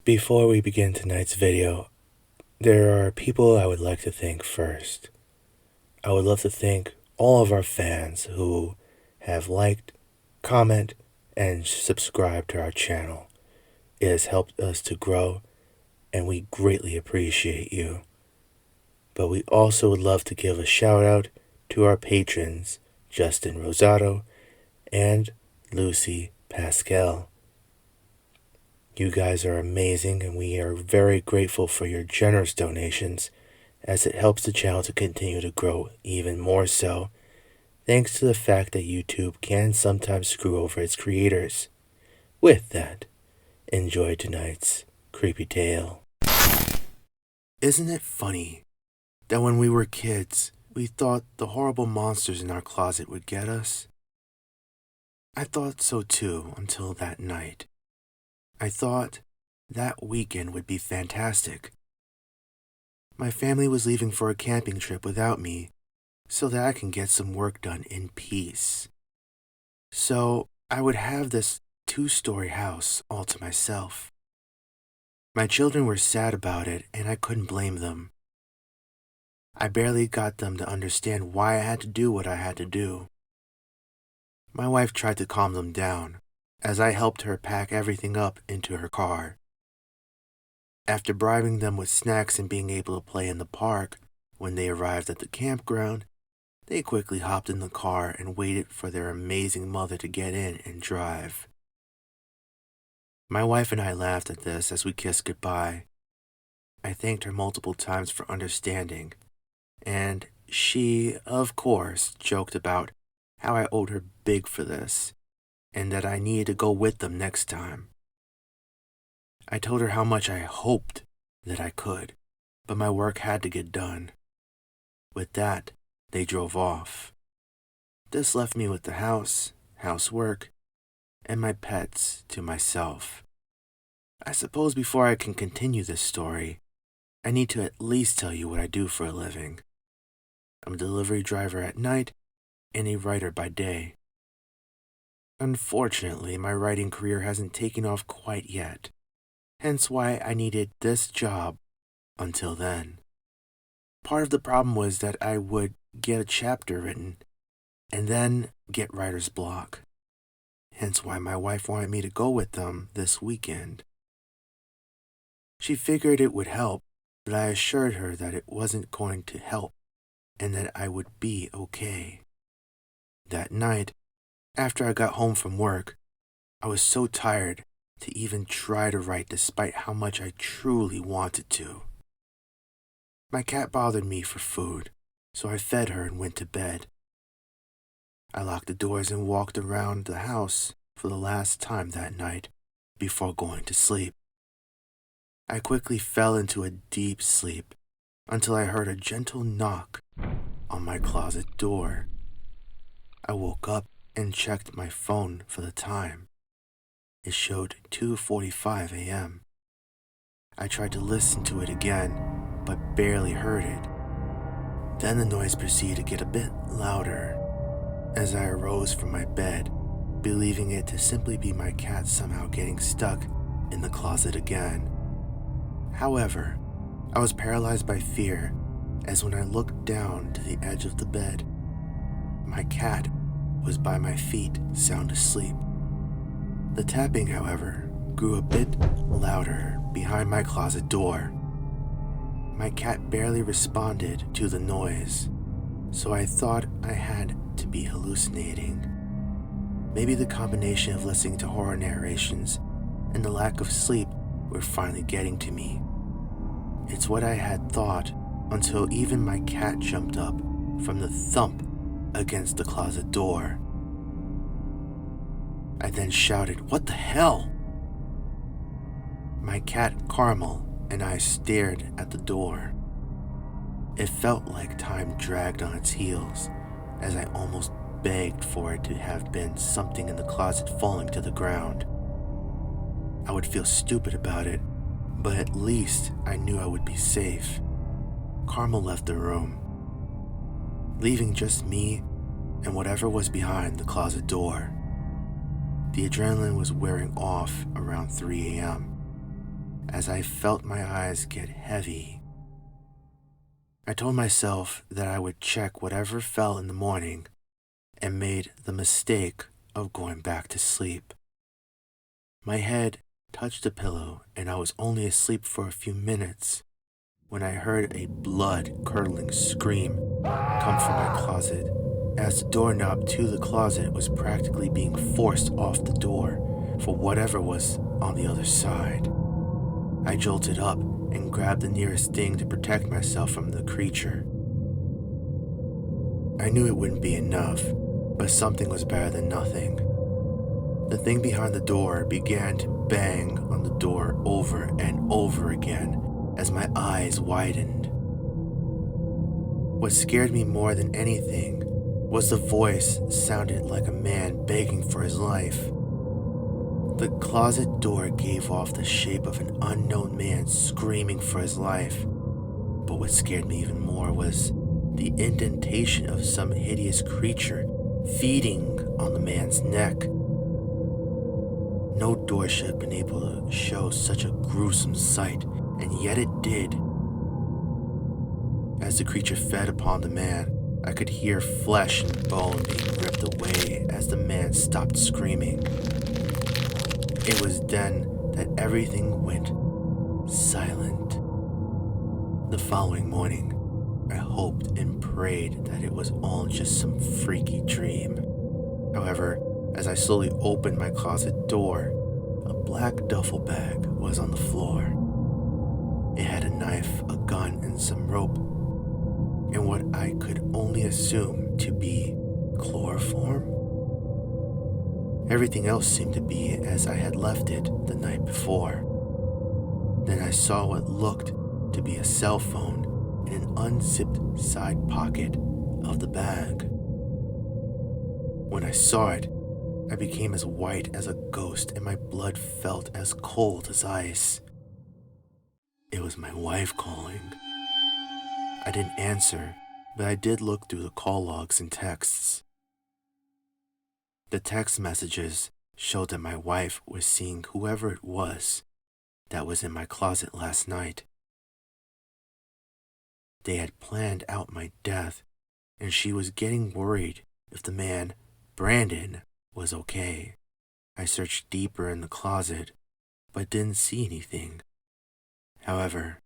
Before we begin tonight's video, there are people I would like to thank first. I would love to thank all of our fans who have liked, comment, and subscribed to our channel. It has helped us to grow, and we greatly appreciate you. But we also would love to give a shout out to our patrons, Justin Rosato and Lucy Pascal. You guys are amazing, and we are very grateful for your generous donations, as it helps the channel to continue to grow even more so, thanks to the fact that YouTube can sometimes screw over its creators. With that, enjoy tonight's creepy tale. Isn't it funny that when we were kids, we thought the horrible monsters in our closet would get us? I thought so too until that night. I thought that weekend would be fantastic. My family was leaving for a camping trip without me, so that I can get some work done in peace. So I would have this 2-story house all to myself. My children were sad about it, and I couldn't blame them. I barely got them to understand why I had to do what I had to do. My wife tried to calm them down, as I helped her pack everything up into her car. After bribing them with snacks and being able to play in the park, when they arrived at the campground, they quickly hopped in the car and waited for their amazing mother to get in and drive. My wife and I laughed at this as we kissed goodbye. I thanked her multiple times for understanding, and she, of course, joked about how I owed her big for this, and that I needed to go with them next time. I told her how much I hoped that I could, but my work had to get done. With that, they drove off. This left me with the house, housework, and my pets to myself. I suppose before I can continue this story, I need to at least tell you what I do for a living. I'm a delivery driver at night and a writer by day. Unfortunately, my writing career hasn't taken off quite yet, hence why I needed this job until then. Part of the problem was that I would get a chapter written and then get writer's block, hence why my wife wanted me to go with them this weekend. She figured it would help, but I assured her that it wasn't going to help and that I would be okay. That night, after I got home from work, I was so tired to even try to write despite how much I truly wanted to. My cat bothered me for food, so I fed her and went to bed. I locked the doors and walked around the house for the last time that night before going to sleep. I quickly fell into a deep sleep until I heard a gentle knock on my closet door. I woke up and checked my phone for the time. It showed 2:45 a.m. I tried to listen to it again, but barely heard it. Then the noise proceeded to get a bit louder as I arose from my bed, believing it to simply be my cat somehow getting stuck in the closet again. However, I was paralyzed by fear, as when I looked down to the edge of the bed, my cat was by my feet, sound asleep. The tapping, however, grew a bit louder behind my closet door. My cat barely responded to the noise, so I thought I had to be hallucinating. Maybe the combination of listening to horror narrations and the lack of sleep were finally getting to me. It's what I had thought until even my cat jumped up from the thump against the closet door. I then shouted, "What the hell?" My cat Carmel and I stared at the door. It felt like time dragged on its heels, as I almost begged for it to have been something in the closet falling to the ground. I would feel stupid about it, but at least I knew I would be safe. Carmel left the room, leaving just me and whatever was behind the closet door. The adrenaline was wearing off around 3 a.m., as I felt my eyes get heavy. I told myself that I would check whatever fell in the morning and made the mistake of going back to sleep. My head touched the pillow and I was only asleep for a few minutes when I heard a blood-curdling scream come from my closet, as the doorknob to the closet was practically being forced off the door for whatever was on the other side. I jolted up and grabbed the nearest thing to protect myself from the creature. I knew it wouldn't be enough, but something was better than nothing. The thing behind the door began to bang on the door over and over again as my eyes widened. What scared me more than anything was the voice sounded like a man begging for his life. The closet door gave off the shape of an unknown man screaming for his life. But what scared me even more was the indentation of some hideous creature feeding on the man's neck. No door should have been able to show such a gruesome sight, and yet it did. As the creature fed upon the man, I could hear flesh and bone being ripped away as the man stopped screaming. It was then that everything went silent. The following morning, I hoped and prayed that it was all just some freaky dream. However, as I slowly opened my closet door, a black duffel bag was on the floor. It had a knife, a gun, and some rope, and what I could only assume to be chloroform. Everything else seemed to be as I had left it the night before. Then I saw what looked to be a cell phone in an unzipped side pocket of the bag. When I saw it, I became as white as a ghost and my blood felt as cold as ice. It was my wife calling. I didn't answer, but I did look through the call logs and texts. The text messages showed that my wife was seeing whoever it was that was in my closet last night. They had planned out my death, and she was getting worried if the man, Brandon, was okay. I searched deeper in the closet, but didn't see anything. However,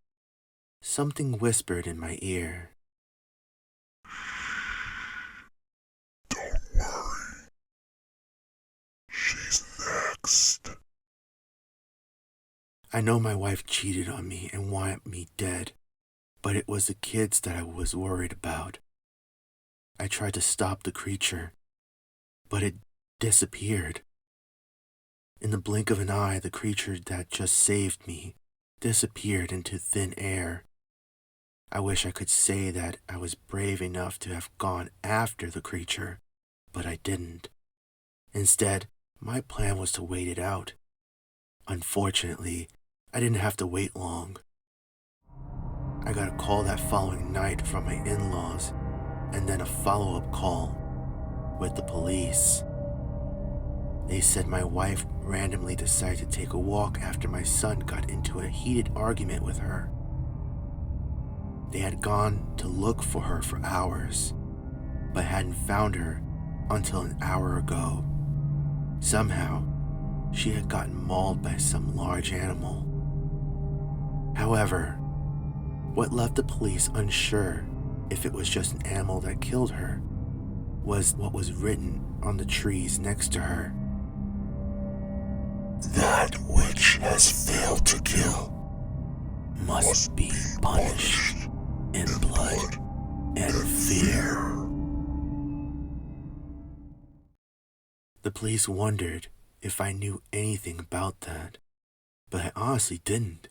something whispered in my ear. Don't worry. She's next. I know my wife cheated on me and wanted me dead, but it was the kids that I was worried about. I tried to stop the creature, but it disappeared. In the blink of an eye, the creature that just saved me disappeared into thin air. I wish I could say that I was brave enough to have gone after the creature, but I didn't. Instead, my plan was to wait it out. Unfortunately, I didn't have to wait long. I got a call that following night from my in-laws, and then a follow-up call with the police. They said my wife randomly decided to take a walk after my son got into a heated argument with her. They had gone to look for her for hours, but hadn't found her until an hour ago. Somehow, she had gotten mauled by some large animal. However, what left the police unsure if it was just an animal that killed her was what was written on the trees next to her. That which has failed to kill Must be punished in blood and fear. The police wondered if I knew anything about that, but I honestly didn't.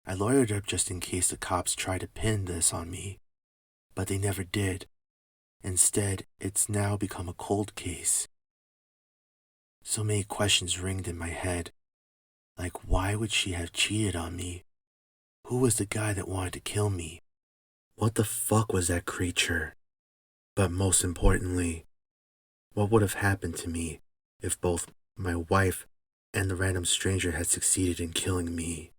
I lawyered up just in case the cops tried to pin this on me, but they never did. Instead, it's now become a cold case. So many questions ringed in my head, like why would she have cheated on me? Who was the guy that wanted to kill me? What the fuck was that creature? But most importantly, what would have happened to me if both my wife and the random stranger had succeeded in killing me?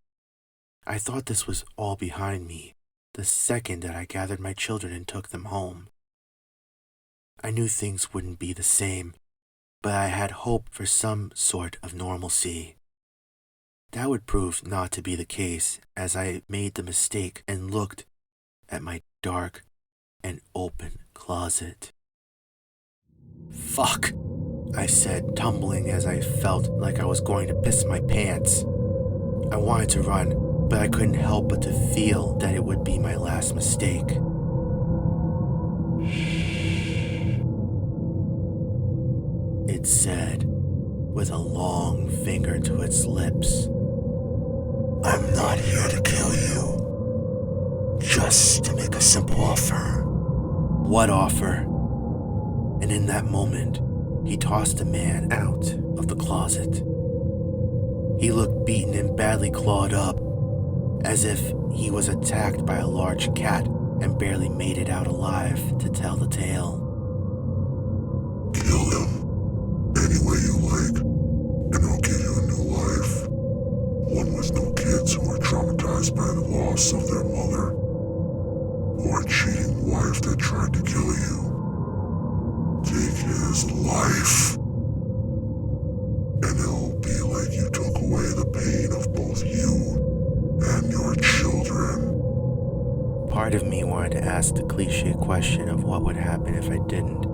I thought this was all behind me the second that I gathered my children and took them home. I knew things wouldn't be the same, but I had hope for some sort of normalcy. That would prove not to be the case as I made the mistake and looked at my dark and open closet. "Fuck," I said, tumbling as I felt like I was going to piss my pants. I wanted to run, but I couldn't help but to feel that it would be my last mistake. It said, with a long finger to its lips, I'm not here to kill you. Just to make a simple offer. "What offer?" And in that moment, he tossed the man out of the closet. He looked beaten and badly clawed up, as if he was attacked by a large cat and barely made it out alive to tell the tale. Kill him any way you like, and I'll give you a new life. One with no kids who are traumatized by the loss of their mother, or a cheating wife that tried to kill you. Take his life, and it'll be like you took away the pain of both you and your children. Part of me wanted to ask the cliche question of what would happen if I didn't,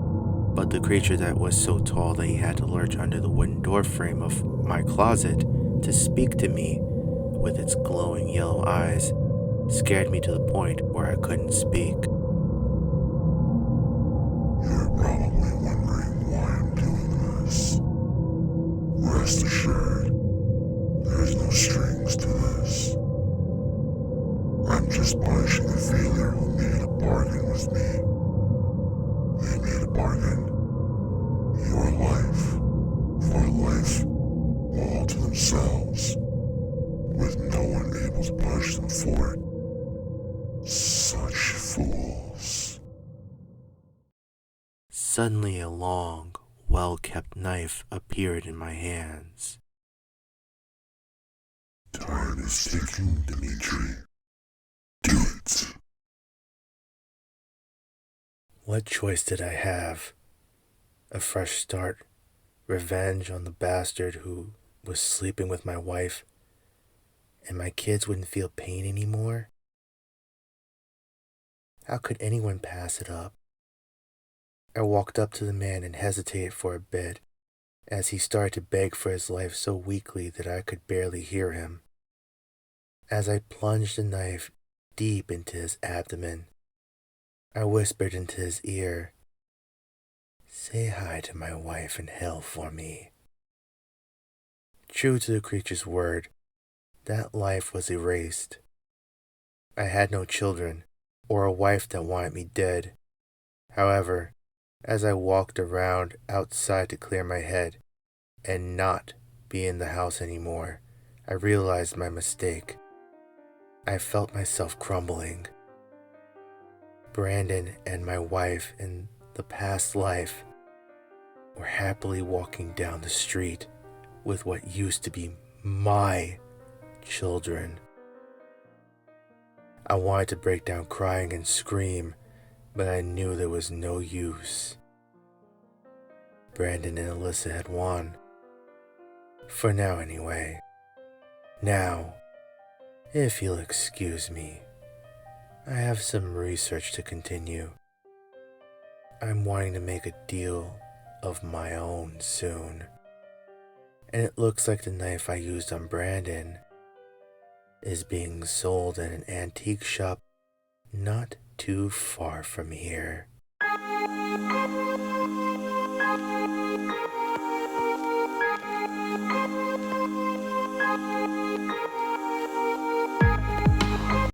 but the creature that was so tall that he had to lurch under the wooden door frame of my closet to speak to me with its glowing yellow eyes scared me to the point where I couldn't speak. You're probably wondering why I'm doing this. Rest assured, there's no strings to this. I'm just punishing the failure who made a bargain with me. They made a bargain. Your life, for life, all to themselves, with no one able to punish them for it. Such fools. Suddenly a long, well-kept knife appeared in my hands. Time is ticking, Demitri. Do it. What choice did I have? A fresh start, revenge on the bastard who was sleeping with my wife, and my kids wouldn't feel pain anymore? How could anyone pass it up? I walked up to the man and hesitated for a bit as he started to beg for his life so weakly that I could barely hear him. As I plunged the knife deep into his abdomen, I whispered into his ear, "Say hi to my wife in hell for me." True to the creature's word, that life was erased. I had no children or a wife that wanted me dead. However, as I walked around outside to clear my head and not be in the house anymore, I realized my mistake. I felt myself crumbling. Brandon and my wife in the past life were happily walking down the street with what used to be my children. I wanted to break down crying and scream, but I knew there was no use. Brandon and Alyssa had won. For now, anyway. Now, if you'll excuse me, I have some research to continue. I'm wanting to make a deal of my own soon. And it looks like the knife I used on Brandon is being sold at an antique shop not too far from here.